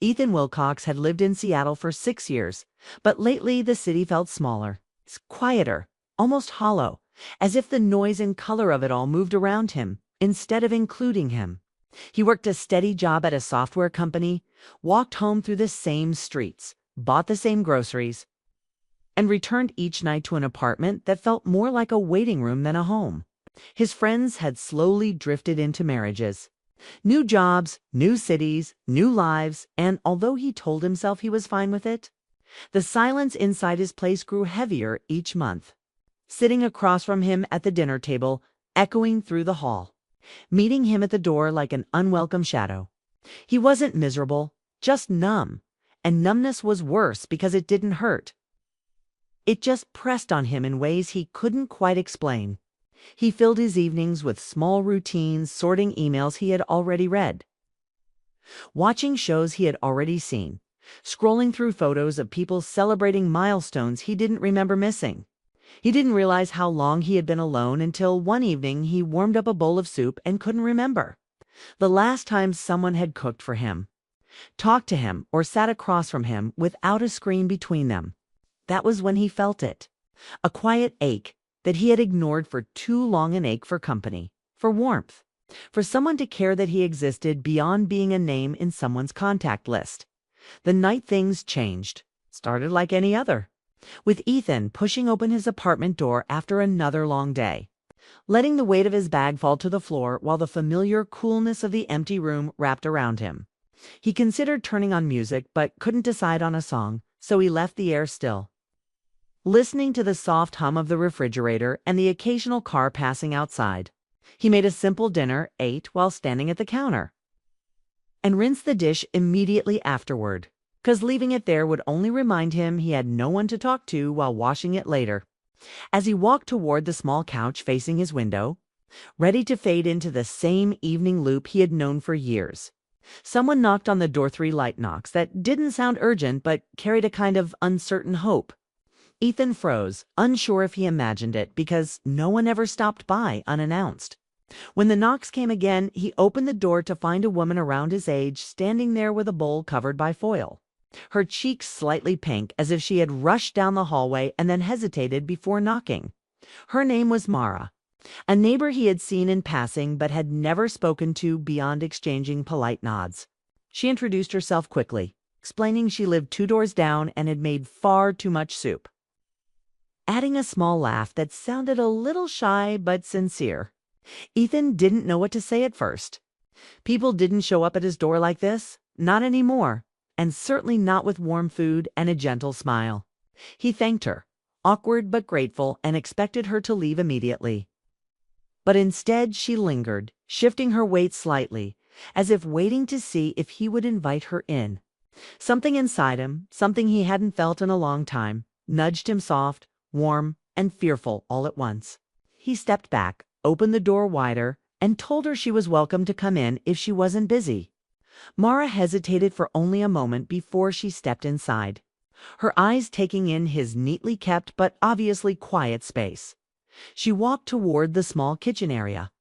Ethan Wilcox had lived in Seattle for 6 years, but lately the city felt smaller, quieter, almost hollow, as if the noise and color of it all moved around him instead of including him. He worked a steady job at a software company, walked home through the same streets, bought the same groceries, and returned each night to an apartment that felt more like a waiting room than a home. His friends had slowly drifted into marriages. New jobs, new cities, new lives, and although he told himself he was fine with it, the silence inside his place grew heavier each month. Sitting across from him at the dinner table, echoing through the hall, meeting him at the door like an unwelcome shadow. He wasn't miserable, just numb, and numbness was worse because it didn't hurt. It just pressed on him in ways he couldn't quite explain. He filled his evenings with small routines, sorting emails he had already read, watching shows he had already seen, scrolling through photos of people celebrating milestones he didn't remember missing. He didn't realize how long he had been alone until one evening he warmed up a bowl of soup and couldn't remember the last time someone had cooked for him, talked to him, or sat across from him without a screen between them. That was when he felt it, a quiet ache that he had ignored for too long, an ache for company, for warmth, for someone to care that he existed beyond being a name in someone's contact list. The night things changed, started like any other, with Ethan pushing open his apartment door after another long day, letting the weight of his bag fall to the floor while the familiar coolness of the empty room wrapped around him. He considered turning on music but couldn't decide on a song, so he left the air still, listening to the soft hum of the refrigerator and the occasional car passing outside. He made a simple dinner, ate while standing at the counter, and rinsed the dish immediately afterward, because leaving it there would only remind him he had no one to talk to while washing it later. As he walked toward the small couch facing his window, ready to fade into the same evening loop he had known for years, someone knocked on the door. 3 light knocks that didn't sound urgent but carried a kind of uncertain hope. Ethan froze, unsure if he imagined it, because no one ever stopped by unannounced. When the knocks came again, he opened the door to find a woman around his age standing there with a bowl covered by foil, her cheeks slightly pink, as if she had rushed down the hallway and then hesitated before knocking. Her name was Mara, a neighbor he had seen in passing but had never spoken to beyond exchanging polite nods. She introduced herself quickly, explaining she lived 2 doors down and had made far too much soup, adding a small laugh that sounded a little shy but sincere. Ethan didn't know what to say at first. People didn't show up at his door like this, not anymore, and certainly not with warm food and a gentle smile. He thanked her, awkward but grateful, and expected her to leave immediately. But instead she lingered, shifting her weight slightly, as if waiting to see if he would invite her in. Something inside him, something he hadn't felt in a long time, nudged him soft, warm, and fearful all at once. He stepped back, opened the door wider, and told her she was welcome to come in if she wasn't busy. Mara hesitated for only a moment before she stepped inside, her eyes taking in his neatly kept but obviously quiet space. She walked toward the small kitchen area,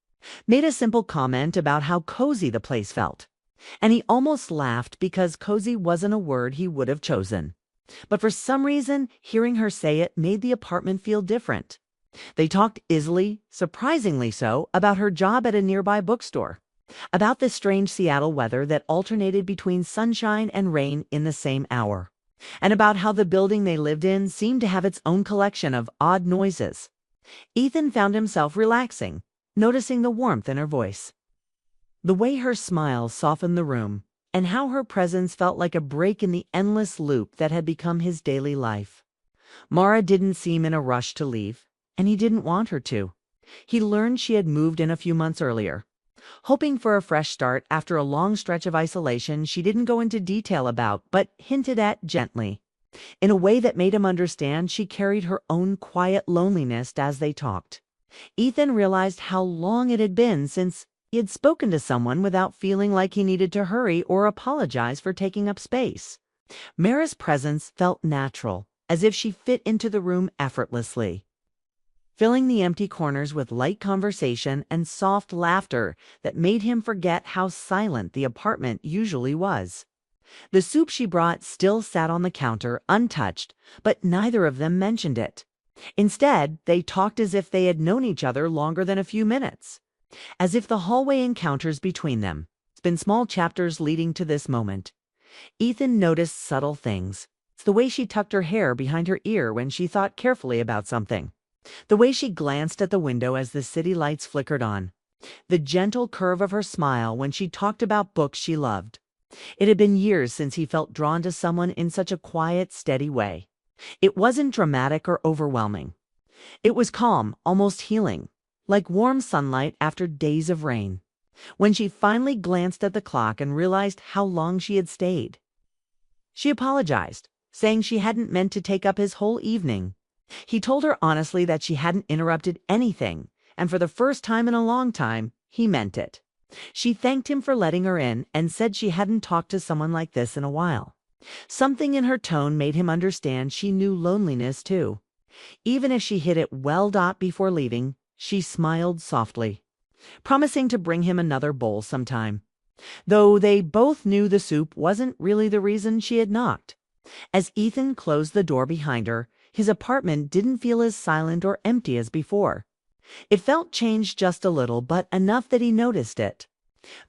made a simple comment about how cozy the place felt, and he almost laughed because cozy wasn't a word he would have chosen. But for some reason, hearing her say it made the apartment feel different. They talked easily, surprisingly so, about her job at a nearby bookstore, about the strange Seattle weather that alternated between sunshine and rain in the same hour, and about how the building they lived in seemed to have its own collection of odd noises. Ethan found himself relaxing, noticing the warmth in her voice, the way her smile softened the room, and how her presence felt like a break in the endless loop that had become his daily life. Mara didn't seem in a rush to leave, and he didn't want her to. He learned she had moved in a few months earlier, hoping for a fresh start after a long stretch of isolation she didn't go into detail about, but hinted at gently, in a way that made him understand she carried her own quiet loneliness as they talked. Ethan realized how long it had been since he had spoken to someone without feeling like he needed to hurry or apologize for taking up space. Mara's presence felt natural, as if she fit into the room effortlessly, filling the empty corners with light conversation and soft laughter that made him forget how silent the apartment usually was. The soup she brought still sat on the counter, untouched, but neither of them mentioned it. Instead, they talked as if they had known each other longer than a few minutes, as if the hallway encounters between them has been small chapters leading to this moment. Ethan noticed subtle things. It's the way she tucked her hair behind her ear when she thought carefully about something. The way she glanced at the window as the city lights flickered on. The gentle curve of her smile when she talked about books she loved. It had been years since he felt drawn to someone in such a quiet, steady way. It wasn't dramatic or overwhelming. It was calm, almost healing, like warm sunlight after days of rain. When she finally glanced at the clock and realized how long she had stayed, she apologized, saying she hadn't meant to take up his whole evening. He told her honestly that she hadn't interrupted anything, and for the first time in a long time, he meant it. She thanked him for letting her in and said she hadn't talked to someone like this in a while. Something in her tone made him understand she knew loneliness too. Even if she hit it well before leaving, she smiled softly, promising to bring him another bowl sometime. Though they both knew the soup wasn't really the reason she had knocked. As Ethan closed the door behind her, his apartment didn't feel as silent or empty as before. It felt changed just a little, but enough that he noticed it.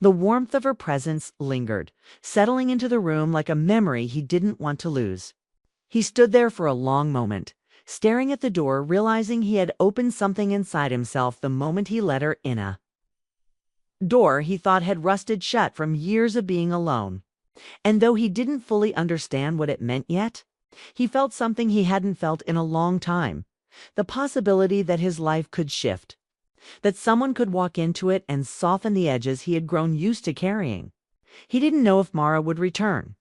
The warmth of her presence lingered, settling into the room like a memory he didn't want to lose. He stood there for a long moment, staring at the door, realizing he had opened something inside himself the moment he let her in. A door he thought had rusted shut from years of being alone. And though he didn't fully understand what it meant yet, he felt something he hadn't felt in a long time. The possibility that his life could shift, that someone could walk into it and soften the edges he had grown used to carrying. He didn't know if Mara would return,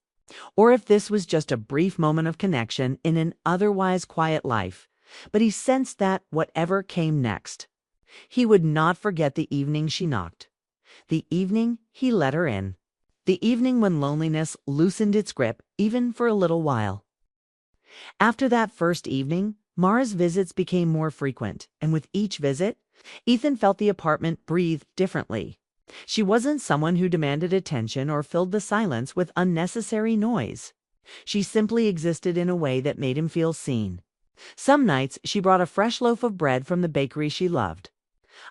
or if this was just a brief moment of connection in an otherwise quiet life, but he sensed that whatever came next, he would not forget the evening she knocked, the evening he let her in, the evening when loneliness loosened its grip even for a little while. After that first evening, Mara's visits became more frequent, and with each visit, Ethan felt the apartment breathe differently. She wasn't someone who demanded attention or filled the silence with unnecessary noise. She simply existed in a way that made him feel seen. Some nights she brought a fresh loaf of bread from the bakery she loved.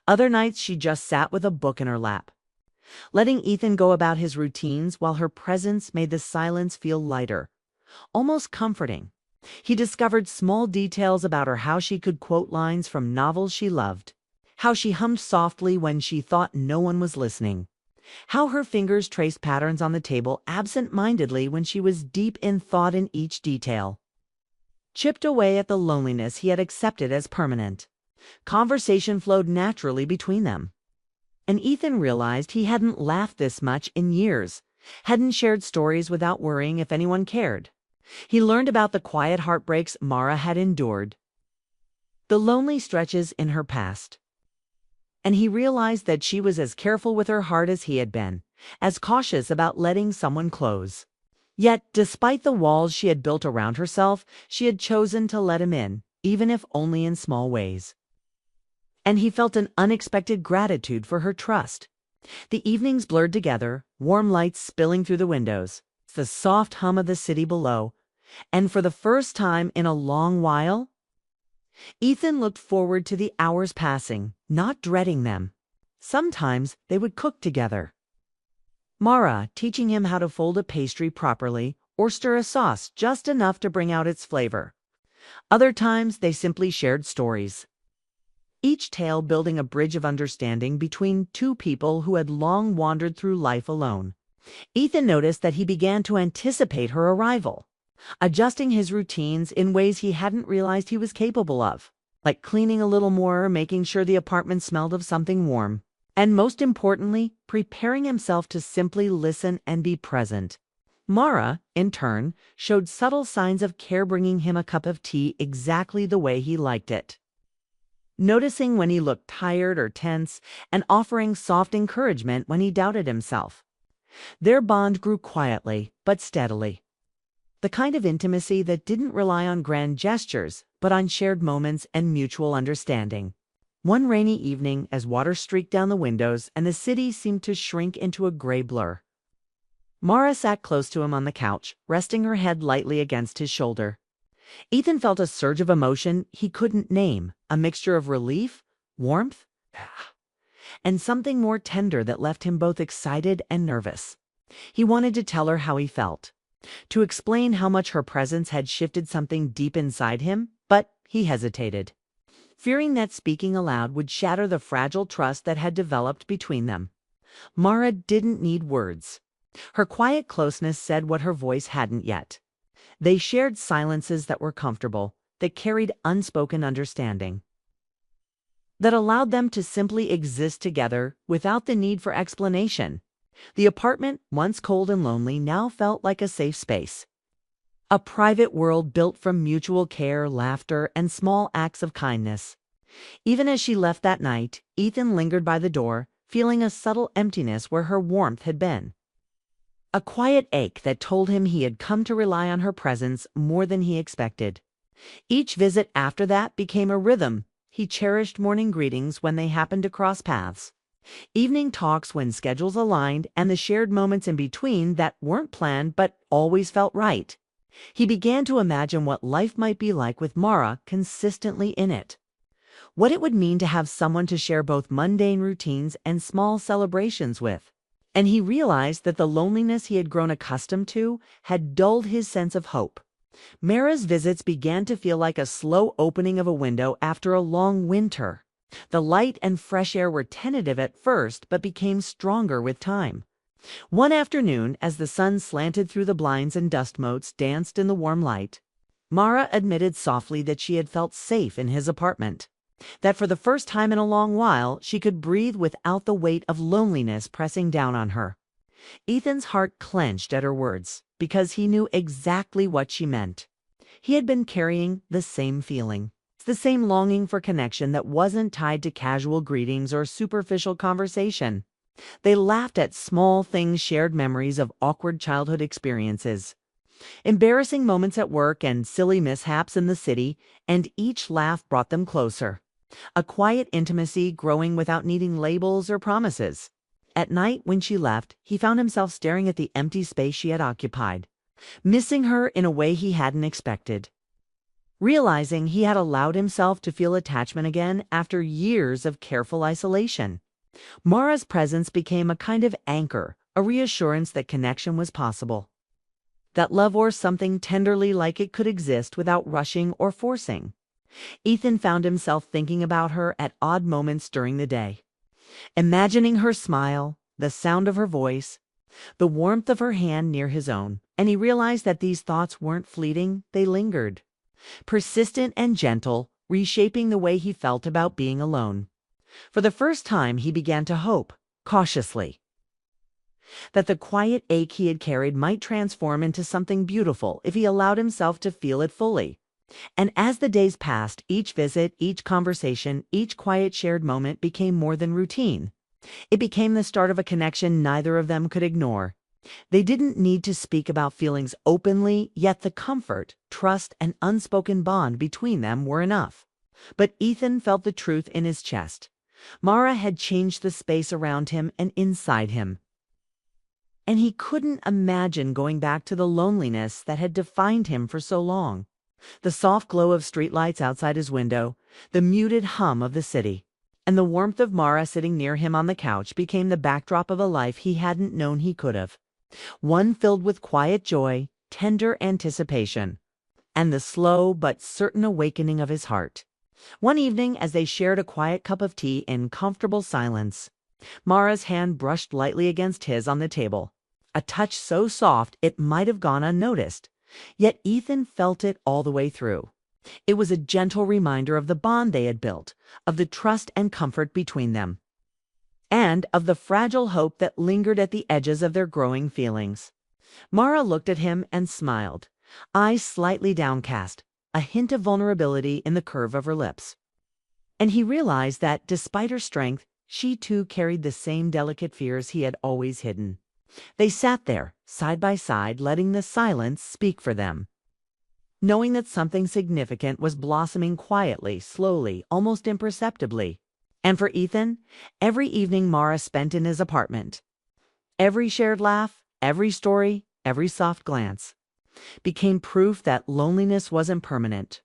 Other nights she just sat with a book in her lap, letting Ethan go about his routines while her presence made the silence feel lighter, almost comforting. He discovered small details about her: how she could quote lines from novels she loved, how she hummed softly when she thought no one was listening, how her fingers traced patterns on the table absent-mindedly when she was deep in thought. In each detail chipped away at the loneliness he had accepted as permanent. Conversation flowed naturally between them, and Ethan realized he hadn't laughed this much in years, hadn't shared stories without worrying if anyone cared. He learned about the quiet heartbreaks Mara had endured, the lonely stretches in her past, and he realized that she was as careful with her heart as he had been, as cautious about letting someone close. Yet, despite the walls she had built around herself, she had chosen to let him in, even if only in small ways. And he felt an unexpected gratitude for her trust. The evenings blurred together, warm lights spilling through the windows, the soft hum of the city below, and for the first time in a long while, Ethan looked forward to the hours passing, not dreading them. Sometimes they would cook together, Mara teaching him how to fold a pastry properly or stir a sauce just enough to bring out its flavor. Other times they simply shared stories, each tale building a bridge of understanding between two people who had long wandered through life alone. Ethan noticed that he began to anticipate her arrival, adjusting his routines in ways he hadn't realized he was capable of, like cleaning a little more, making sure the apartment smelled of something warm, and most importantly, preparing himself to simply listen and be present. Mara, in turn, showed subtle signs of care, bringing him a cup of tea exactly the way he liked it, noticing when he looked tired or tense, and offering soft encouragement when he doubted himself. Their bond grew quietly but steadily, the kind of intimacy that didn't rely on grand gestures but on shared moments and mutual understanding. One rainy evening, as water streaked down the windows and the city seemed to shrink into a gray blur, Mara sat close to him on the couch, resting her head lightly against his shoulder. Ethan felt a surge of emotion he couldn't name, a mixture of relief, warmth, and something more tender that left him both excited and nervous. He wanted to tell her how he felt, to explain how much her presence had shifted something deep inside him, but he hesitated, fearing that speaking aloud would shatter the fragile trust that had developed between them. Mara didn't need words. Her quiet closeness said what her voice hadn't yet. They shared silences that were comfortable, that carried unspoken understanding, that allowed them to simply exist together without the need for explanation. The apartment, once cold and lonely, now felt like a safe space. A private world built from mutual care, laughter, and small acts of kindness. Even as she left that night, Ethan lingered by the door, feeling a subtle emptiness where her warmth had been. A quiet ache that told him he had come to rely on her presence more than he expected. Each visit after that became a rhythm. He cherished morning greetings when they happened to cross paths, evening talks when schedules aligned, and the shared moments in between that weren't planned but always felt right. He began to imagine what life might be like with Mara consistently in it. What it would mean to have someone to share both mundane routines and small celebrations with. And he realized that the loneliness he had grown accustomed to had dulled his sense of hope. Mara's visits began to feel like a slow opening of a window after a long winter. The light and fresh air were tentative at first, but became stronger with time. One afternoon, as the sun slanted through the blinds and dust motes danced in the warm light, Mara admitted softly that she had felt safe in his apartment. That for the first time in a long while, she could breathe without the weight of loneliness pressing down on her. Ethan's heart clenched at her words, because he knew exactly what she meant. He had been carrying the same feeling, the same longing for connection that wasn't tied to casual greetings or superficial conversation. They laughed at small things, shared memories of awkward childhood experiences, embarrassing moments at work, and silly mishaps in the city, and each laugh brought them closer. A quiet intimacy growing without needing labels or promises. At night, when she left, he found himself staring at the empty space she had occupied, missing her in a way he hadn't expected. Realizing he had allowed himself to feel attachment again after years of careful isolation. Mara's presence became a kind of anchor, a reassurance that connection was possible. That love or something tenderly like it could exist without rushing or forcing. Ethan found himself thinking about her at odd moments during the day, imagining her smile, the sound of her voice, the warmth of her hand near his own, and he realized that these thoughts weren't fleeting, they lingered, persistent and gentle, reshaping the way he felt about being alone. For the first time, he began to hope, cautiously, that the quiet ache he had carried might transform into something beautiful if he allowed himself to feel it fully. And as the days passed, each visit, each conversation, each quiet shared moment became more than routine. It became the start of a connection neither of them could ignore. They didn't need to speak about feelings openly, yet the comfort, trust, and unspoken bond between them were enough. But Ethan felt the truth in his chest. Mara had changed the space around him and inside him. And he couldn't imagine going back to the loneliness that had defined him for so long. The soft glow of streetlights outside his window, the muted hum of the city, and the warmth of Mara sitting near him on the couch became the backdrop of a life he hadn't known he could have. One filled with quiet joy, tender anticipation, and the slow but certain awakening of his heart. One evening, as they shared a quiet cup of tea in comfortable silence, Mara's hand brushed lightly against his on the table, a touch so soft it might have gone unnoticed. Yet Ethan felt it all the way through. It was a gentle reminder of the bond they had built, of the trust and comfort between them, and of the fragile hope that lingered at the edges of their growing feelings. Mara looked at him and smiled, eyes slightly downcast, a hint of vulnerability in the curve of her lips. And he realized that, despite her strength, she too carried the same delicate fears he had always hidden. They sat there, side by side, letting the silence speak for them, knowing that something significant was blossoming quietly, slowly, almost imperceptibly. And for Ethan, every evening Mara spent in his apartment, every shared laugh, every story, every soft glance, became proof that loneliness wasn't permanent,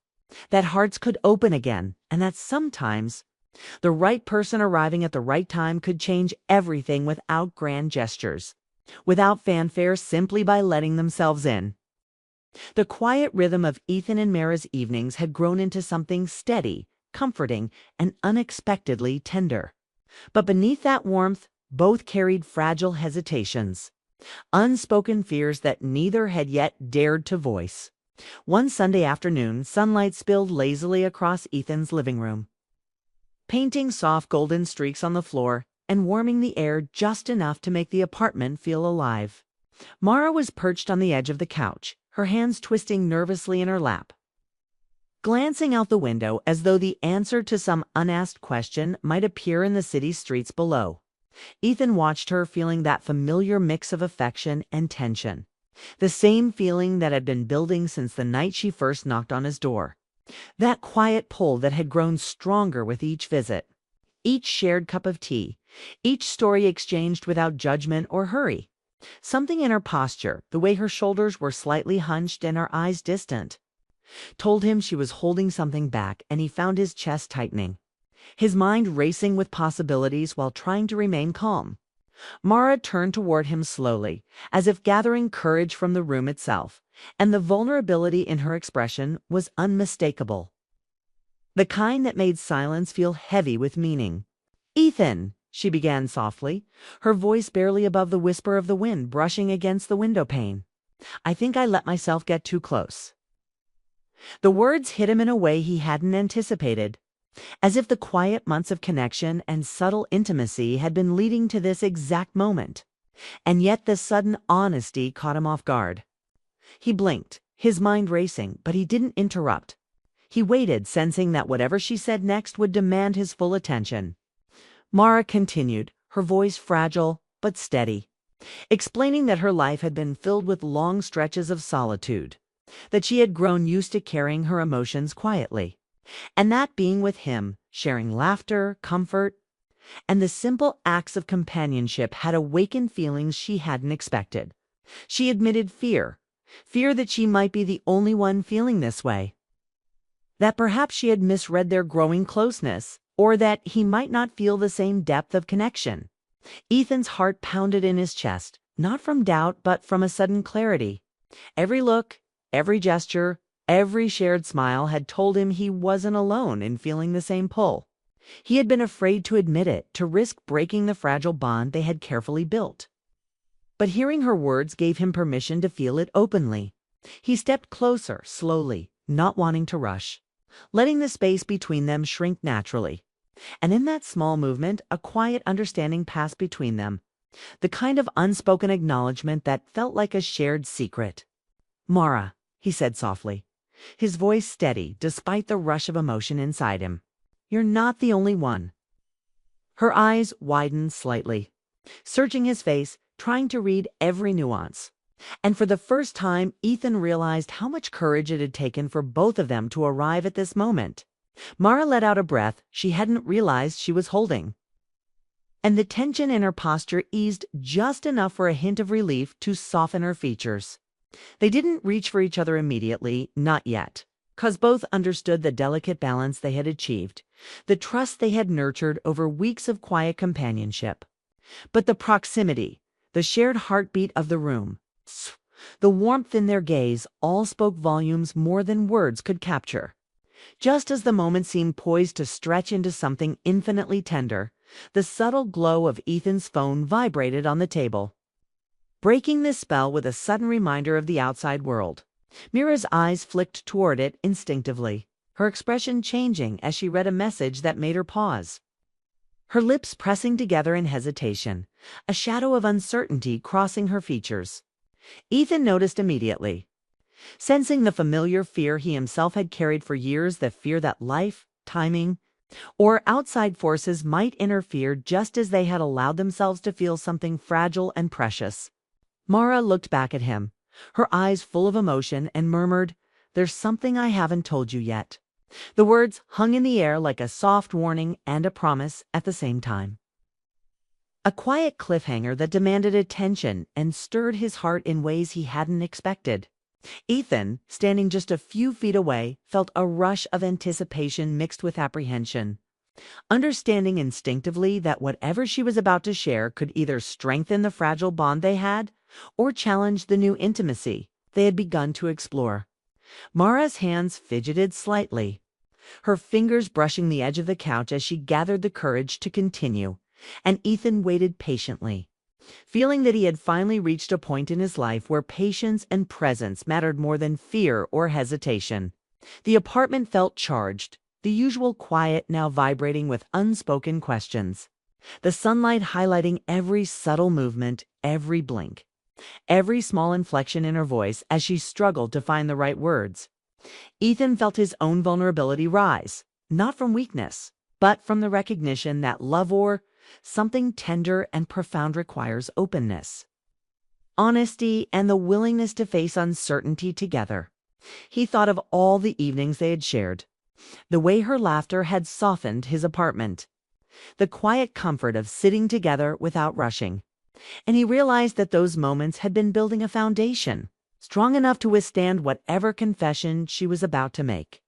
that hearts could open again, and that sometimes the right person arriving at the right time could change everything without grand gestures, without fanfare, simply by letting themselves in. The quiet rhythm of Ethan and Mara's evenings had grown into something steady, comforting, and unexpectedly tender. But beneath that warmth, both carried fragile hesitations, unspoken fears that neither had yet dared to voice. One Sunday afternoon, sunlight spilled lazily across Ethan's living room, painting soft golden streaks on the floor and warming the air just enough to make the apartment feel alive. Mara was perched on the edge of the couch, her hands twisting nervously in her lap, glancing out the window as though the answer to some unasked question might appear in the city streets below. Ethan watched her, feeling that familiar mix of affection and tension, the same feeling that had been building since the night she first knocked on his door. That quiet pull that had grown stronger with each visit, each shared cup of tea, each story exchanged without judgment or hurry. Something in her posture, the way her shoulders were slightly hunched and her eyes distant, told him she was holding something back, and he found his chest tightening, his mind racing with possibilities while trying to remain calm. Mara turned toward him slowly, as if gathering courage from the room itself, and the vulnerability in her expression was unmistakable, the kind that made silence feel heavy with meaning. "Ethan," she began softly, her voice barely above the whisper of the wind brushing against the window pane, "I think I let myself get too close." The words hit him in a way he hadn't anticipated, as if the quiet months of connection and subtle intimacy had been leading to this exact moment. And yet this sudden honesty caught him off guard. He blinked, his mind racing, but he didn't interrupt. He waited, sensing that whatever she said next would demand his full attention. Mara continued, her voice fragile but steady, explaining that her life had been filled with long stretches of solitude, that she had grown used to carrying her emotions quietly, and that being with him, sharing laughter, comfort, and the simple acts of companionship had awakened feelings she hadn't expected. She admitted fear that she might be the only one feeling this way, that perhaps she had misread their growing closeness, or that he might not feel the same depth of connection. Ethan's heart pounded in his chest, not from doubt, but from a sudden clarity. Every look, every gesture, every shared smile had told him he wasn't alone in feeling the same pull. He had been afraid to admit it, to risk breaking the fragile bond they had carefully built. But hearing her words gave him permission to feel it openly. He stepped closer, slowly, not wanting to rush, letting the space between them shrink naturally. And in that small movement, a quiet understanding passed between them, the kind of unspoken acknowledgement that felt like a shared secret. "Mara," he said softly, his voice steady despite the rush of emotion inside him, "you're not the only one." Her eyes widened slightly, searching his face, trying to read every nuance. And for the first time, Ethan realized how much courage it had taken for both of them to arrive at this moment. Mara let out a breath she hadn't realized she was holding, and the tension in her posture eased just enough for a hint of relief to soften her features. They didn't reach for each other immediately, not yet, 'cause both understood the delicate balance they had achieved, the trust they had nurtured over weeks of quiet companionship. But the proximity, the shared heartbeat of the room, the warmth in their gaze, all spoke volumes more than words could capture. Just as the moment seemed poised to stretch into something infinitely tender, the subtle glow of Ethan's phone vibrated on the table, breaking the spell with a sudden reminder of the outside world. Mira's eyes flicked toward it instinctively, her expression changing as she read a message that made her pause, her lips pressing together in hesitation, a shadow of uncertainty crossing her features. Ethan noticed immediately, sensing the familiar fear he himself had carried for years, the fear that life, timing, or outside forces might interfere just as they had allowed themselves to feel something fragile and precious. Mara looked back at him, her eyes full of emotion, and murmured, "There's something I haven't told you yet." The words hung in the air like a soft warning and a promise at the same time. A quiet cliffhanger that demanded attention and stirred his heart in ways he hadn't expected. Ethan, standing just a few feet away, felt a rush of anticipation mixed with apprehension. Understanding instinctively that whatever she was about to share could either strengthen the fragile bond they had or challenge the new intimacy they had begun to explore. Mara's hands fidgeted slightly, her fingers brushing the edge of the couch as she gathered the courage to continue, and Ethan waited patiently, feeling that he had finally reached a point in his life where patience and presence mattered more than fear or hesitation. The apartment felt charged, the usual quiet now vibrating with unspoken questions. The sunlight highlighting every subtle movement, every blink, every small inflection in her voice as she struggled to find the right words. Ethan felt his own vulnerability rise, not from weakness, but from the recognition that love or something tender and profound requires openness, honesty, and the willingness to face uncertainty together. He thought of all the evenings they had shared, the way her laughter had softened his apartment, the quiet comfort of sitting together without rushing, and he realized that those moments had been building a foundation strong enough to withstand whatever confession she was about to make.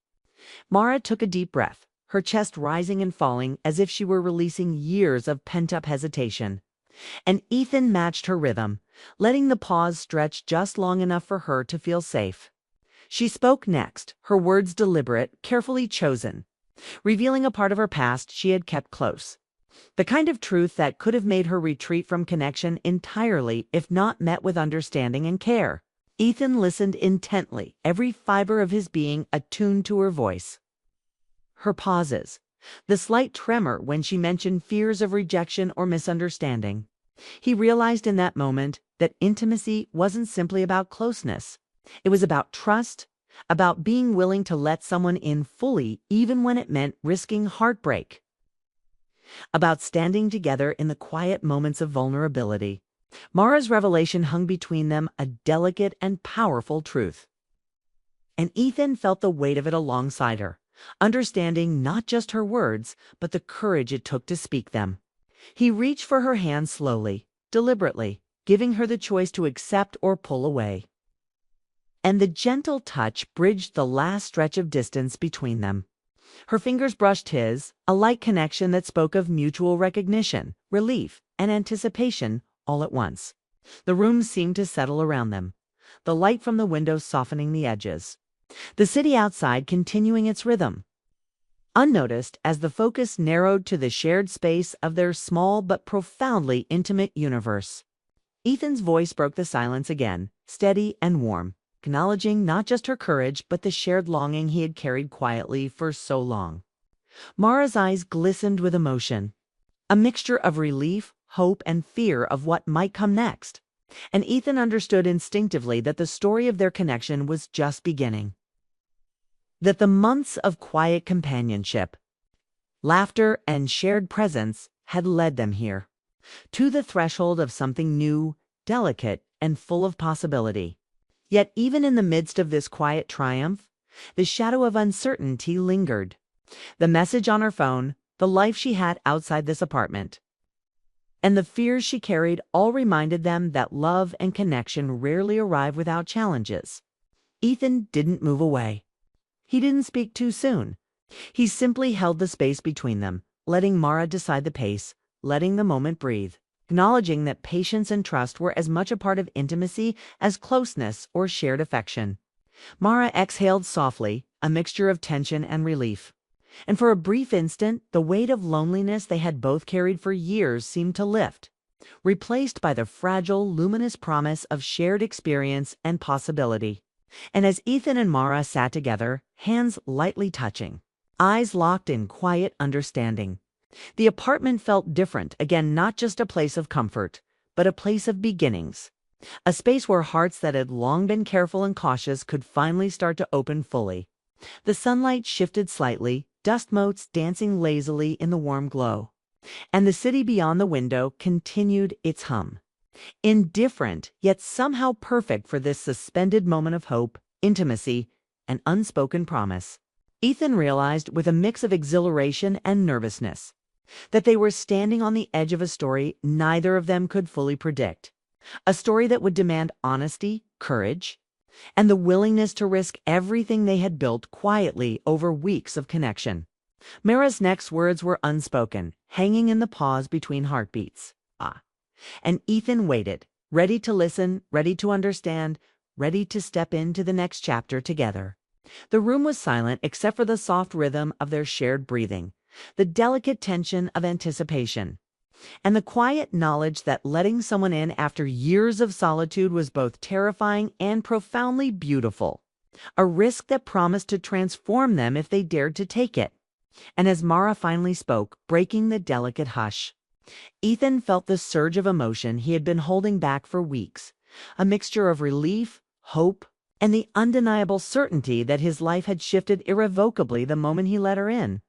Mara took a deep breath, her chest rising and falling as if she were releasing years of pent-up hesitation. And Ethan matched her rhythm, letting the pause stretch just long enough for her to feel safe. She spoke next, her words deliberate, carefully chosen, revealing a part of her past she had kept close. The kind of truth that could have made her retreat from connection entirely if not met with understanding and care. Ethan listened intently, every fiber of his being attuned to her voice. Her pauses, the slight tremor when she mentioned fears of rejection or misunderstanding. He realized in that moment that intimacy wasn't simply about closeness. It was about trust, about being willing to let someone in fully even when it meant risking heartbreak, about standing together in the quiet moments of vulnerability. Mara's revelation hung between them, a delicate and powerful truth. And Ethan felt the weight of it alongside her, understanding not just her words, but the courage it took to speak them. He reached for her hand slowly, deliberately, giving her the choice to accept or pull away. And the gentle touch bridged the last stretch of distance between them. Her fingers brushed his, a light connection that spoke of mutual recognition, relief, and anticipation all at once. The room seemed to settle around them, the light from the window softening the edges, the city outside continuing its rhythm, unnoticed as the focus narrowed to the shared space of their small but profoundly intimate universe. Ethan's voice broke the silence again, steady and warm, acknowledging not just her courage but the shared longing he had carried quietly for so long. Mara's eyes glistened with emotion, a mixture of relief, hope, and fear of what might come next. And Ethan understood instinctively that the story of their connection was just beginning. That the months of quiet companionship, laughter, and shared presence had led them here, to the threshold of something new, delicate, and full of possibility. Yet even in the midst of this quiet triumph, the shadow of uncertainty lingered. The message on her phone, the life she had outside this apartment, and the fears she carried all reminded them that love and connection rarely arrive without challenges. Ethan didn't move away. He didn't speak too soon. He simply held the space between them, letting Mara decide the pace, letting the moment breathe, acknowledging that patience and trust were as much a part of intimacy as closeness or shared affection. Mara exhaled softly, a mixture of tension and relief. And for a brief instant, the weight of loneliness they had both carried for years seemed to lift, replaced by the fragile, luminous promise of shared experience and possibility. And as Ethan and Mara sat together, hands lightly touching, eyes locked in quiet understanding, the apartment felt different, again not just a place of comfort, but a place of beginnings, a space where hearts that had long been careful and cautious could finally start to open fully. The sunlight shifted slightly, dust motes dancing lazily in the warm glow, and the city beyond the window continued its hum. Indifferent, yet somehow perfect for this suspended moment of hope, intimacy, and unspoken promise. Ethan realized with a mix of exhilaration and nervousness that they were standing on the edge of a story neither of them could fully predict. A story that would demand honesty, courage, and the willingness to risk everything they had built quietly over weeks of connection. Mara's next words were unspoken, hanging in the pause between heartbeats. Ah. And Ethan waited, ready to listen, ready to understand, ready to step into the next chapter together. The room was silent except for the soft rhythm of their shared breathing, the delicate tension of anticipation, and the quiet knowledge that letting someone in after years of solitude was both terrifying and profoundly beautiful, a risk that promised to transform them if they dared to take it. And as Mara finally spoke, breaking the delicate hush, Ethan felt the surge of emotion he had been holding back for weeks, a mixture of relief, hope, and the undeniable certainty that his life had shifted irrevocably the moment he let her in.